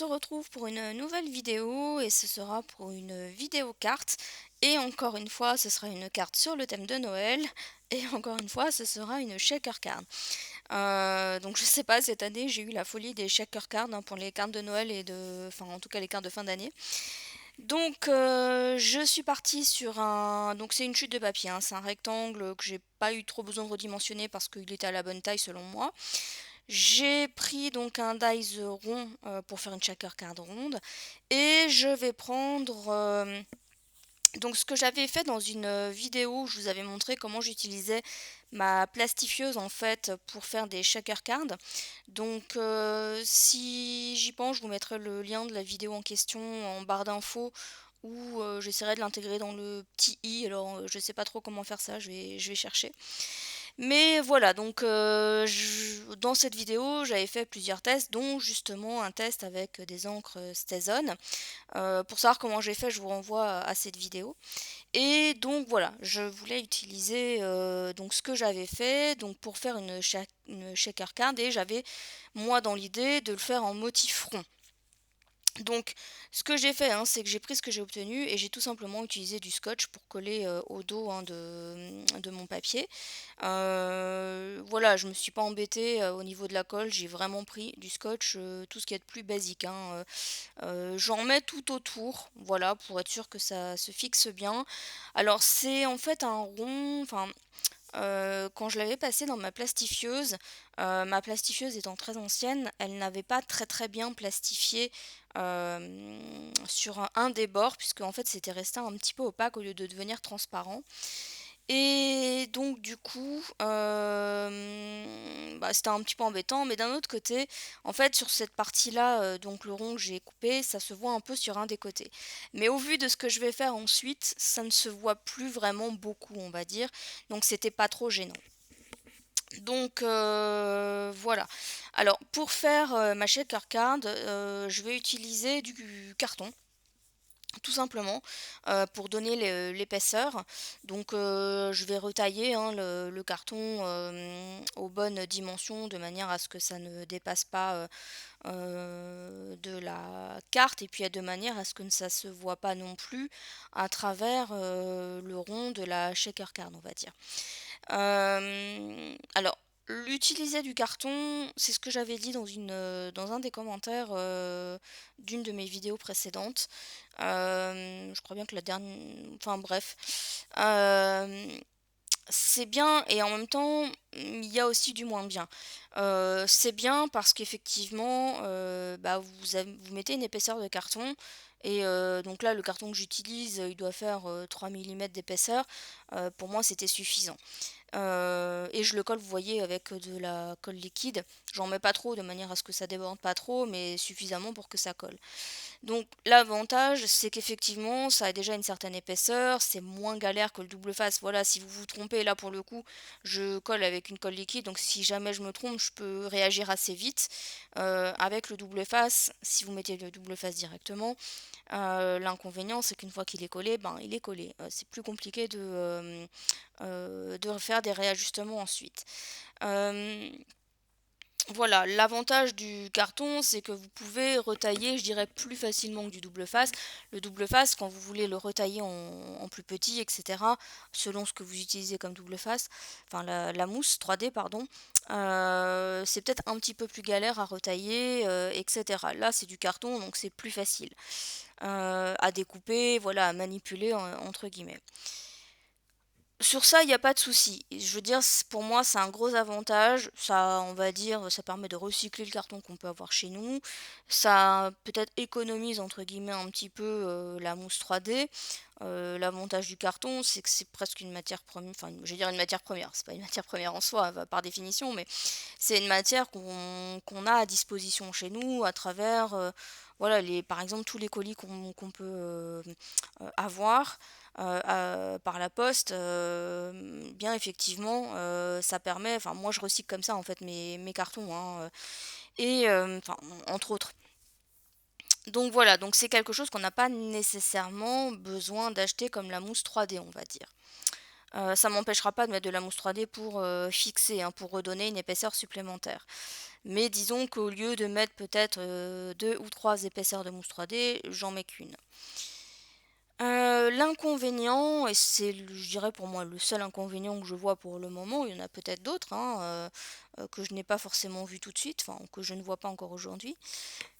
se retrouve pour une nouvelle vidéo et ce sera pour une vidéo carte. Et encore une fois, ce sera une carte sur le thème de Noël. Et encore une fois, ce sera une shaker card. Donc je sais pas, cette année j'ai eu la folie des shaker cards hein, pour les cartes de Noël et enfin en tout cas les cartes de fin d'année. Donc je suis partie sur donc c'est une chute de papier, hein, c'est un rectangle que j'ai pas eu trop besoin de redimensionner parce qu'il était à la bonne taille selon moi. J'ai pris donc un dice rond pour faire une shaker card ronde et je vais prendre donc ce que j'avais fait dans une vidéo où je vous avais montré comment j'utilisais ma plastifieuse en fait pour faire des shaker cards. Donc si j'y pense, je vous mettrai le lien de la vidéo en question en barre d'infos ou j'essaierai de l'intégrer dans le petit i. Alors je sais pas trop comment faire ça, je vais chercher. Mais voilà, donc dans cette vidéo, j'avais fait plusieurs tests, dont justement un test avec des encres Stézone. Pour savoir comment j'ai fait, je vous renvoie à cette vidéo. Et donc voilà, je voulais utiliser donc ce que j'avais fait donc pour faire une shaker card et j'avais moi dans l'idée de le faire en motif rond. Donc, ce que j'ai fait, hein, c'est que j'ai pris ce que j'ai obtenu et j'ai tout simplement utilisé du scotch pour coller au dos hein, de mon papier. Voilà, je me suis pas embêtée au niveau de la colle, j'ai vraiment pris du scotch, tout ce qui est de plus basique, hein. J'en mets tout autour, voilà, pour être sûr que ça se fixe bien. Alors, c'est en fait un rond, enfin, quand je l'avais passé dans ma plastifieuse étant très ancienne, elle n'avait pas très très bien plastifié sur un des bords, puisque en fait c'était resté un petit peu opaque au lieu de devenir transparent. Et donc du coup, bah, c'était un petit peu embêtant, mais d'un autre côté, en fait sur cette partie-là, donc le rond que j'ai coupé, ça se voit un peu sur un des côtés. Mais au vu de ce que je vais faire ensuite, ça ne se voit plus vraiment beaucoup, on va dire, donc c'était pas trop gênant. Donc voilà. Alors pour faire ma shaker card, je vais utiliser du carton tout simplement pour donner l'épaisseur. Donc je vais retailler hein, le carton aux bonnes dimensions de manière à ce que ça ne dépasse pas de la carte et puis de manière à ce que ça se voit pas non plus à travers le rond de la shaker card, on va dire. Alors, l'utiliser du carton, c'est ce que j'avais dit dans un des commentaires d'une de mes vidéos précédentes. Je crois bien que la dernière... Enfin bref. Euh, c'est bien et en même temps, il y a aussi du moins bien. C'est bien parce qu'effectivement, bah, vous mettez une épaisseur de carton et donc là, le carton que j'utilise, il doit faire 3 mm d'épaisseur. Pour moi, c'était suffisant. Et je le colle, vous voyez, avec de la colle liquide. J'en mets pas trop de manière à ce que ça déborde pas trop, mais suffisamment pour que ça colle. Donc l'avantage, c'est qu'effectivement, ça a déjà une certaine épaisseur, c'est moins galère que le double face. Voilà, si vous vous trompez, là pour le coup, je colle avec une colle liquide, donc si jamais je me trompe, je peux réagir assez vite. Avec le double face, si vous mettez le double face directement, l'inconvénient, c'est qu'une fois qu'il est collé, ben il est collé. C'est plus compliqué de refaire des réajustements ensuite. Euh, voilà, l'avantage du carton, c'est que vous pouvez retailler, je dirais, plus facilement que du double face. Le double face, quand vous voulez le retailler en plus petit, etc., selon ce que vous utilisez comme double face, enfin la mousse 3D, pardon, c'est peut-être un petit peu plus galère à retailler, etc. Là, c'est du carton, donc c'est plus facile à découper, voilà, à manipuler, entre guillemets. Sur ça, il n'y a pas de souci. Je veux dire, pour moi, c'est un gros avantage. Ça, on va dire, ça permet de recycler le carton qu'on peut avoir chez nous. Ça peut-être économise entre guillemets un petit peu la mousse 3D. L'avantage du carton, c'est que c'est presque une matière première. Enfin, je vais dire une matière première. C'est pas une matière première en soi, par définition, mais c'est une matière qu'on a à disposition chez nous à travers, voilà, par exemple, tous les colis qu'on peut avoir par la poste, bien effectivement, ça permet, enfin moi je recycle comme ça en fait mes cartons, hein, et enfin entre autres. Donc voilà, donc c'est quelque chose qu'on n'a pas nécessairement besoin d'acheter comme la mousse 3D, on va dire. Ça m'empêchera pas de mettre de la mousse 3D pour fixer, hein, pour redonner une épaisseur supplémentaire. Mais disons qu'au lieu de mettre peut-être deux ou trois épaisseurs de mousse 3D, j'en mets qu'une. L'inconvénient, et c'est, je dirais pour moi, le seul inconvénient que je vois pour le moment, il y en a peut-être d'autres, hein, que je n'ai pas forcément vu tout de suite, enfin, que je ne vois pas encore aujourd'hui.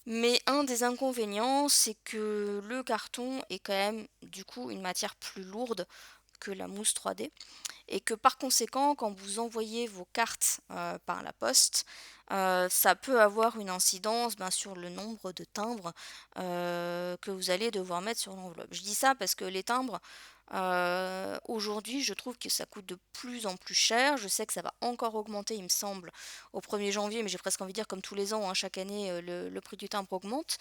Mais un des inconvénients, c'est que le carton est quand même, du coup, une matière plus lourde que la mousse 3D et que par conséquent, quand vous envoyez vos cartes par la poste, ça peut avoir une incidence sur le nombre de timbres que vous allez devoir mettre sur l'enveloppe. Je dis ça parce que les timbres, aujourd'hui, je trouve que ça coûte de plus en plus cher. Je sais que ça va encore augmenter, il me semble, au 1er janvier, mais j'ai presque envie de dire comme tous les ans, hein, chaque année, le prix du timbre augmente.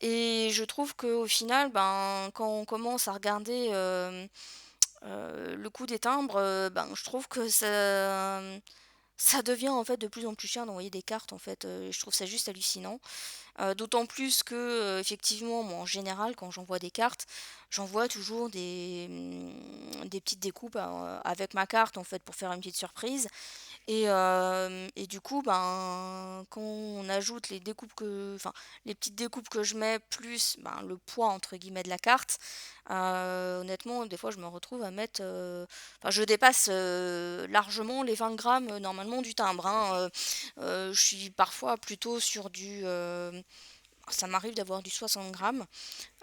Et je trouve qu'au final, quand on commence à regarder le coût des timbres, je trouve que ça devient en fait de plus en plus cher d'envoyer des cartes en fait. Je trouve ça juste hallucinant. D'autant plus que effectivement, moi en général, quand j'envoie des cartes, j'envoie toujours des petites découpes avec ma carte en fait pour faire une petite surprise. Et du coup, quand on ajoute les découpes enfin, les petites découpes que je mets plus le poids entre guillemets de la carte, honnêtement, des fois je me retrouve à mettre, enfin, je dépasse largement les 20 grammes normalement du timbre, hein. Je suis parfois plutôt sur ça m'arrive d'avoir du 60 grammes.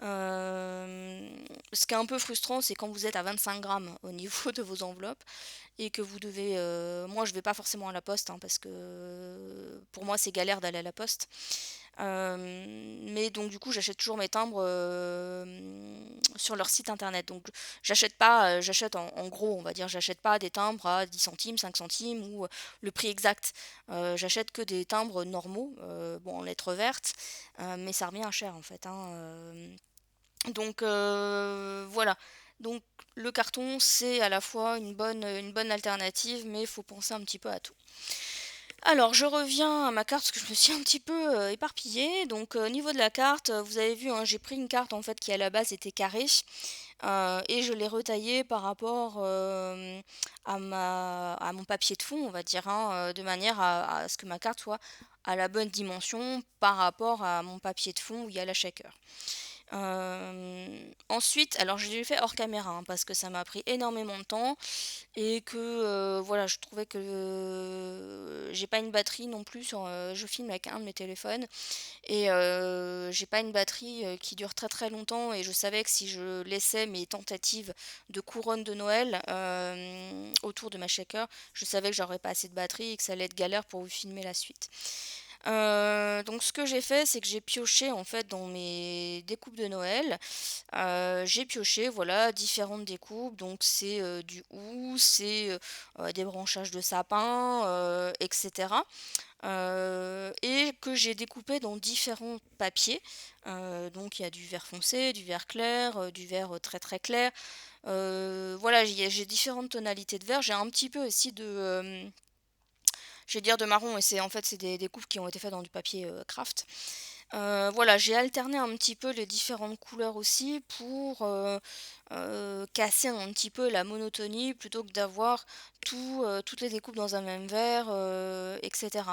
Ce qui est un peu frustrant, c'est quand vous êtes à 25 grammes au niveau de vos enveloppes et que vous devez. Moi, je vais pas forcément à la poste hein, parce que pour moi, c'est galère d'aller à la poste. Mais donc, du coup, j'achète toujours mes timbres sur leur site internet. Donc, j'achète pas, j'achète en gros, on va dire, j'achète pas des timbres à 10 centimes, 5 centimes ou le prix exact. J'achète que des timbres normaux, bon, en lettres vertes, mais ça revient cher en fait, hein. Donc voilà. Donc le carton, c'est à la fois une bonne alternative, mais il faut penser un petit peu à tout. Alors je reviens à ma carte parce que je me suis un petit peu éparpillée. Donc au niveau de la carte, vous avez vu, hein, j'ai pris une carte en fait qui à la base était carrée et je l'ai retaillée par rapport à mon papier de fond, on va dire, hein, de manière à ce que ma carte soit à la bonne dimension par rapport à mon papier de fond où il y a la shaker. Ensuite, alors je l'ai fait hors caméra hein, parce que ça m'a pris énormément de temps et que voilà, je trouvais que j'ai pas une batterie non plus je filme avec un de mes téléphones et j'ai pas une batterie qui dure très très longtemps et je savais que si je laissais mes tentatives de couronne de Noël autour de ma shaker, je savais que j'aurais pas assez de batterie et que ça allait être galère pour vous filmer la suite. Donc ce que j'ai fait, c'est que j'ai pioché en fait dans mes découpes de Noël. J'ai pioché, voilà, différentes découpes. Donc c'est du hou, c'est des branchages de sapin, etc. Et que j'ai découpé dans différents papiers. Donc il y a du vert foncé, du vert clair, du vert très très clair. Voilà, j'ai différentes tonalités de vert. J'ai un petit peu aussi je vais dire de marron, et c'est des découpes qui ont été faites dans du papier craft. Voilà, j'ai alterné un petit peu les différentes couleurs aussi pour casser un petit peu la monotonie plutôt que d'avoir toutes les découpes dans un même verre, etc.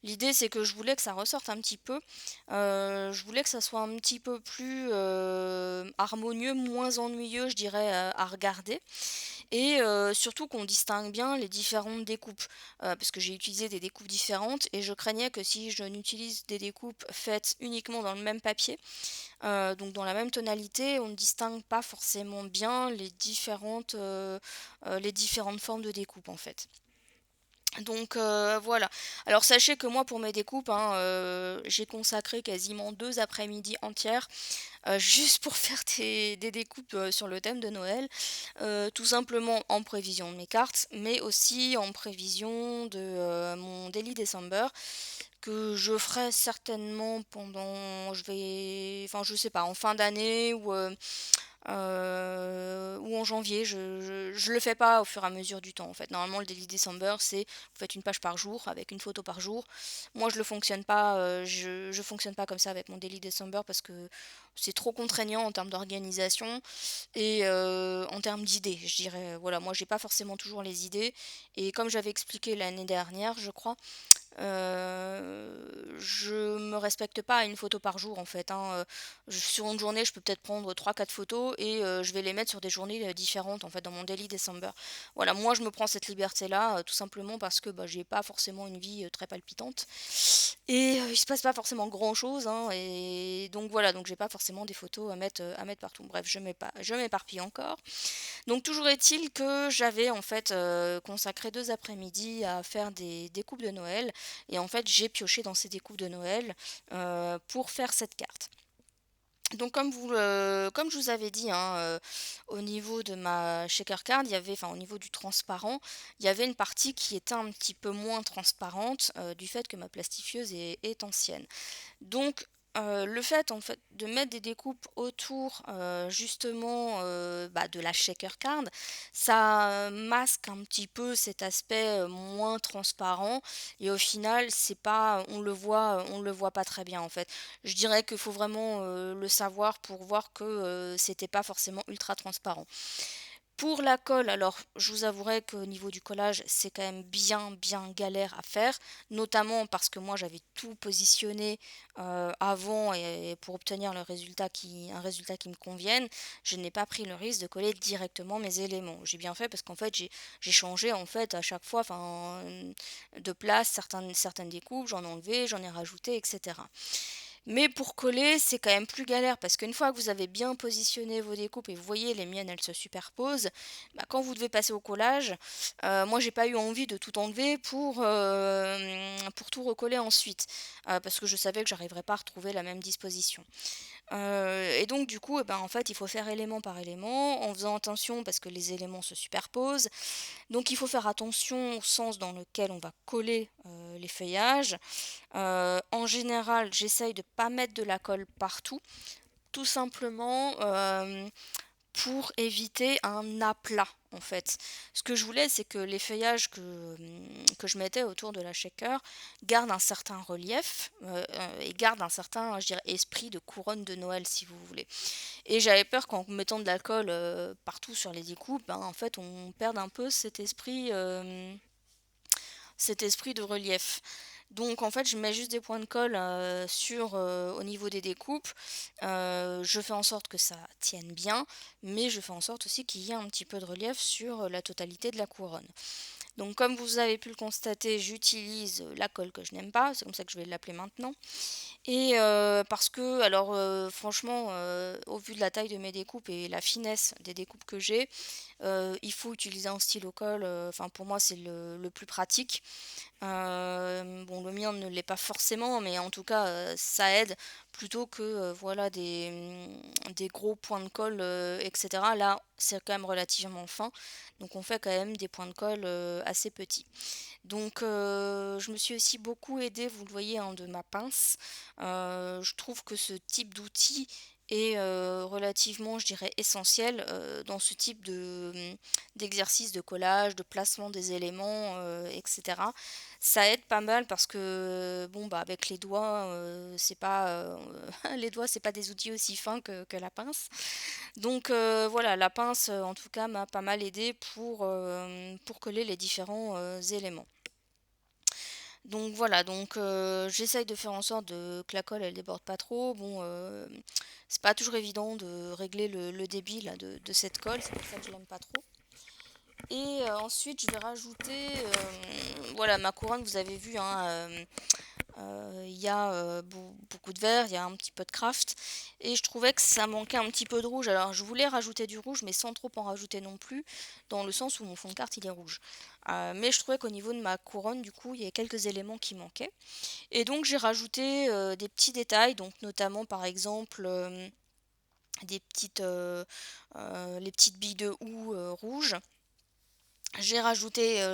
L'idée c'est que je voulais que ça ressorte un petit peu, je voulais que ça soit un petit peu plus harmonieux, moins ennuyeux je dirais à regarder. Et surtout qu'on distingue bien les différentes découpes, parce que j'ai utilisé des découpes différentes et je craignais que si je n'utilise des découpes faites uniquement dans le même papier, donc dans la même tonalité, on ne distingue pas forcément bien les différentes formes de découpe en fait. Donc voilà. Alors sachez que moi pour mes découpes, hein, j'ai consacré quasiment 2 après-midi entières juste pour faire des découpes sur le thème de Noël, tout simplement en prévision de mes cartes, mais aussi en prévision de mon Daily December que je ferai certainement enfin je sais pas, en fin d'année ou ou en janvier. Je le fais pas au fur et à mesure du temps en fait. Normalement le Daily December c'est vous faites une page par jour avec une photo par jour. Moi je le fonctionne pas, je fonctionne pas comme ça avec mon Daily December parce que c'est trop contraignant en termes d'organisation et en termes d'idées, je dirais. Voilà, moi j'ai pas forcément toujours les idées et comme j'avais expliqué l'année dernière, je crois, je me respecte pas à une photo par jour en fait, hein, sur une journée, je peux peut-être prendre trois quatre photos et je vais les mettre sur des journées, différentes en fait dans mon daily December. Voilà, moi je me prends cette liberté-là, tout simplement parce que, bah, j'ai pas forcément une vie, très palpitante et il se passe pas forcément grand-chose, hein et donc voilà, donc j'ai pas forcément des photos à mettre partout. Bref, je m'éparpille encore. Donc toujours est-il que j'avais en fait consacré 2 après-midi à faire des découpes de Noël et en fait j'ai pioché dans ces découpes de Noël pour faire cette carte. Donc comme je vous avais dit, hein, au niveau de ma shaker card, il y avait, enfin au niveau du transparent, il y avait une partie qui était un petit peu moins transparente du fait que ma plastifieuse est ancienne. Donc, le fait, en fait, de mettre des découpes autour, justement, bah, de la shaker card, ça masque un petit peu cet aspect, moins transparent et au final, c'est pas on le voit pas très bien, en fait. Je dirais qu'il faut vraiment, le savoir pour voir que, c'était pas forcément ultra transparent. Pour la colle, alors je vous avouerai qu'au niveau du collage, c'est quand même bien bien galère à faire, notamment parce que moi j'avais tout positionné avant et pour obtenir un résultat qui me convienne, je n'ai pas pris le risque de coller directement mes éléments. J'ai bien fait parce qu'en fait j'ai changé en fait à chaque fois, enfin de place certaines découpes, j'en ai enlevé, j'en ai rajouté, etc. Mais pour coller, c'est quand même plus galère parce qu'une fois que vous avez bien positionné vos découpes et vous voyez les miennes elles se superposent, bah, quand vous devez passer au collage, moi j'ai pas eu envie de tout enlever pour tout recoller ensuite, parce que je savais que j'arriverais pas à retrouver la même disposition. Et donc du coup, eh ben, en fait, il faut faire élément par élément en faisant attention parce que les éléments se superposent. Donc il faut faire attention au sens dans lequel on va coller les feuillages. En général, j'essaye de pas mettre de la colle partout, tout simplement pour éviter un aplat en fait. Ce que je voulais, c'est que les feuillages que je mettais autour de la shaker gardent un certain relief et gardent un certain, je dirais, esprit de couronne de Noël si vous voulez. Et j'avais peur qu'en mettant de la colle partout sur les découpes, ben, en fait, on perde un peu cet esprit de relief. Donc en fait, je mets juste des points de colle au niveau des découpes. Je fais en sorte que ça tienne bien, mais je fais en sorte aussi qu'il y ait un petit peu de relief sur la totalité de la couronne. Donc comme vous avez pu le constater, j'utilise la colle que je n'aime pas, c'est comme ça que je vais l'appeler maintenant. Et parce que, alors franchement, au vu de la taille de mes découpes et la finesse des découpes que j'ai, il faut utiliser un stylo colle. Enfin, pour moi, c'est le plus pratique. Bon, le mien ne l'est pas forcément, mais en tout cas, ça aide plutôt que voilà des gros points de colle, etc. Là, c'est quand même relativement fin, donc on fait quand même des points de colle assez petits. Donc, je me suis aussi beaucoup aidée, vous le voyez, hein, de ma pince. Je trouve que ce type d'outil est relativement, je dirais, essentiel dans ce type d'exercice de collage, de placement des éléments, etc. Ça aide pas mal parce que, bon, bah, avec les doigts, c'est pas, les doigts, c'est pas des outils aussi fins que la pince. Donc, voilà, la pince, en tout cas, m'a pas mal aidée pour coller les différents éléments. Donc voilà, donc j'essaye de faire en sorte que la colle elle déborde pas trop. Bon, c'est pas toujours évident de régler le débit là, de cette colle, c'est pour ça que je l'aime pas trop. Et ensuite je vais rajouter, voilà ma couronne, vous avez vu, hein, il y a beaucoup de vert, il y a un petit peu de craft. Et je trouvais que ça manquait un petit peu de rouge. Alors je voulais rajouter du rouge, mais sans trop en rajouter non plus, dans le sens où mon fond de carte il est rouge. Mais je trouvais qu'au niveau de ma couronne, du coup, il y a quelques éléments qui manquaient. Et donc j'ai rajouté des petits détails, donc notamment par exemple les petites billes de houx rouges. J'ai rajouté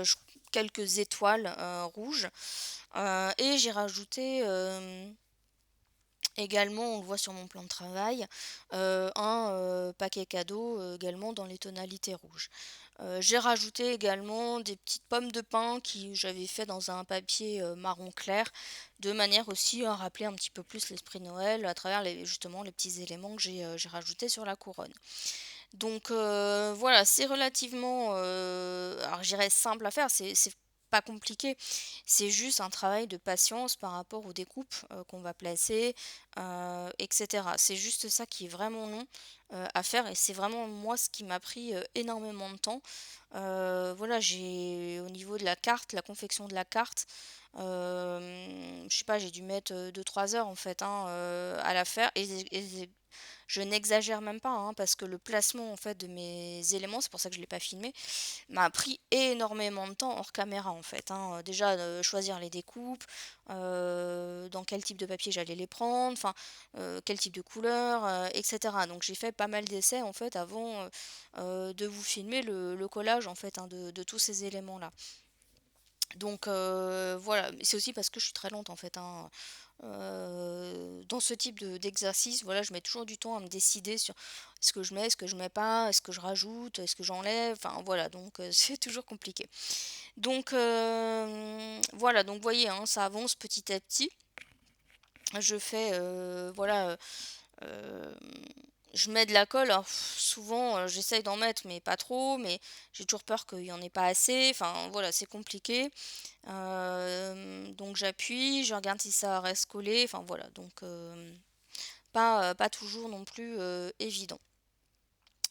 quelques étoiles rouges et j'ai rajouté Également, on le voit sur mon plan de travail, un paquet cadeau également dans les tonalités rouges. J'ai rajouté également des petites pommes de pin qui j'avais fait dans un papier marron clair, de manière aussi à rappeler un petit peu plus l'esprit de Noël à travers justement les petits éléments que j'ai rajoutés sur la couronne. Donc voilà, c'est relativement, alors je dirais simple à faire, c'est pas compliqué. C'est juste un travail de patience par rapport aux découpes, qu'on va placer, et cetera. C'est juste ça qui est vraiment long, à faire et c'est vraiment moi ce qui m'a pris, énormément de temps. Voilà, j'ai au niveau de la carte, la confection de la carte, je sais pas, j'ai dû mettre, 2-3 heures en fait, hein, à la faire et je n'exagère même pas, hein, parce que le placement en fait de mes éléments, c'est pour ça que je l'ai pas filmé, m'a pris énormément de temps hors caméra en fait, hein. Déjà, choisir les découpes, dans quel type de papier j'allais les prendre, enfin, quel type de couleur, et cetera. Donc j'ai fait pas mal d'essais en fait avant, de vous filmer le collage en fait, hein, de tous ces éléments-là. Donc voilà, mais c'est aussi parce que je suis très lente en fait, hein. Dans ce type d'exercice, voilà, je mets toujours du temps à me décider sur ce que je mets, ce que je mets pas, est-ce que je rajoute, est-ce que j'enlève, enfin voilà, donc c'est toujours compliqué. Donc voilà, donc vous voyez, hein, ça avance petit à petit. Je fais, voilà, Hem, je mets de la colle, alors souvent, j'essaye d'en mettre, mais pas trop, mais j'ai toujours peur qu'il y en ait pas assez, enfin voilà, c'est compliqué. Donc j'appuie, je regarde si ça reste collé, enfin voilà, donc pas toujours non plus, évident.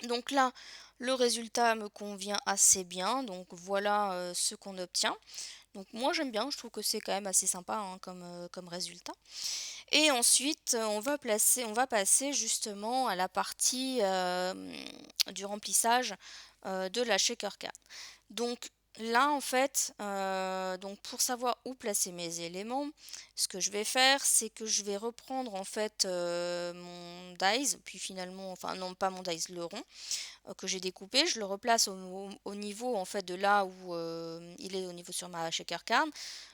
Donc là, le résultat me convient assez bien, donc voilà, ce qu'on obtient. Donc moi j'aime bien, je trouve que c'est quand même assez sympa, hein, comme résultat. Et ensuite, on va passer justement à la partie, du remplissage, de la shaker card. Donc là, en fait, donc pour savoir où placer mes éléments, ce que je vais faire, c'est que je vais reprendre en fait, mon dies, puis finalement enfin non pas mon dies, le rond, que j'ai découpé, je le replace au niveau en fait de là où, il est au niveau sur ma shaker card.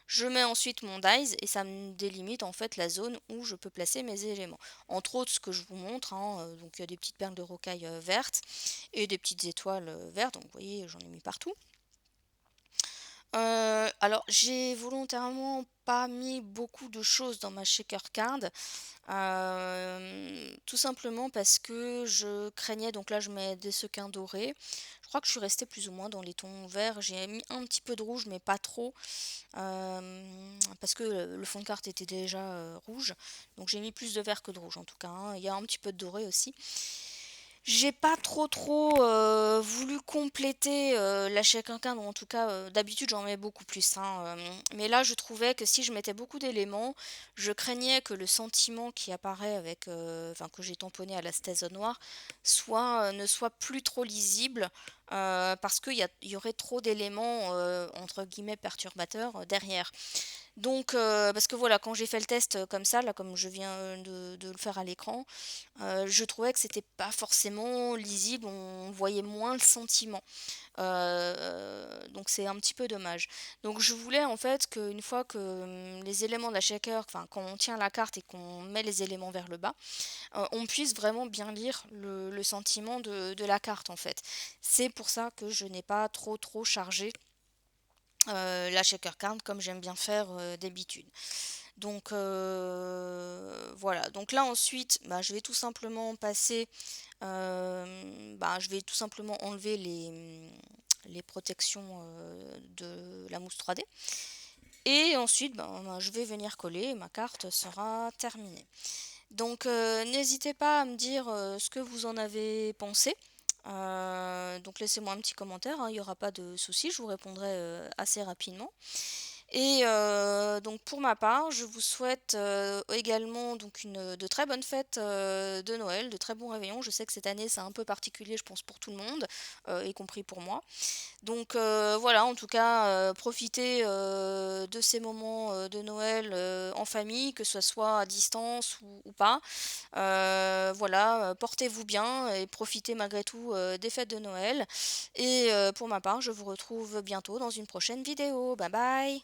Je mets ensuite mon dies et ça me délimite en fait la zone où je peux placer mes éléments. Entre autres ce que je vous montre, hein, donc il y a des petites perles de rocaille, vertes et des petites étoiles, vertes, donc vous voyez j'en ai mis partout. Alors j'ai volontairement pas mis beaucoup de choses dans ma shaker card, tout simplement parce que je craignais donc là je mets des sequins dorés. Je crois que je suis restée plus ou moins dans les tons verts. J'ai mis un petit peu de rouge mais pas trop, parce que le fond de carte était déjà, rouge. Donc j'ai mis plus de vert que de rouge en tout cas, hein. Il y a un petit peu de doré aussi. J'ai pas trop, voulu compléter, la chèque-incarne ou en tout cas, d'habitude j'en mets beaucoup plus, hein, mais là je trouvais que si je mettais beaucoup d'éléments, je craignais que le sentiment qui apparaît avec, enfin que j'ai tamponné à la stèse noire ne soit plus trop lisible, parce il y aurait trop d'éléments, entre guillemets «perturbateurs», derrière. Donc parce que voilà, quand j'ai fait le test, comme ça, là, comme je viens, de le faire à l'écran, je trouvais que c'était pas forcément lisible, on voyait moins le sentiment. Donc c'est un petit peu dommage. Donc je voulais en fait qu'une fois que, les éléments de la shaker, enfin quand on tient la carte et qu'on met les éléments vers le bas, on puisse vraiment bien lire le sentiment de la carte en fait. C'est pour ça que je n'ai pas trop chargé, la shaker card comme j'aime bien faire, d'habitude. Donc voilà, donc là ensuite, bah, je vais tout simplement passer, bah, je vais tout simplement enlever les protections, de la mousse 3D et ensuite, ben, je vais venir coller et ma carte sera terminée. Donc n'hésitez pas à me dire, ce que vous en avez pensé. Donc laissez-moi un petit commentaire, hein, il n'y aura pas de souci, je vous répondrai, assez rapidement. Et donc pour ma part, je vous souhaite, également donc de très bonnes fêtes, de Noël, de très bons réveillons. Je sais que cette année, c'est un peu particulier, je pense pour tout le monde, y compris pour moi. Donc voilà, en tout cas, profitez, de ces moments, de Noël, en famille, que ce soit à distance ou pas. Voilà, portez-vous bien et profitez malgré tout, des fêtes de Noël et pour ma part, je vous retrouve bientôt dans une prochaine vidéo. Bye bye.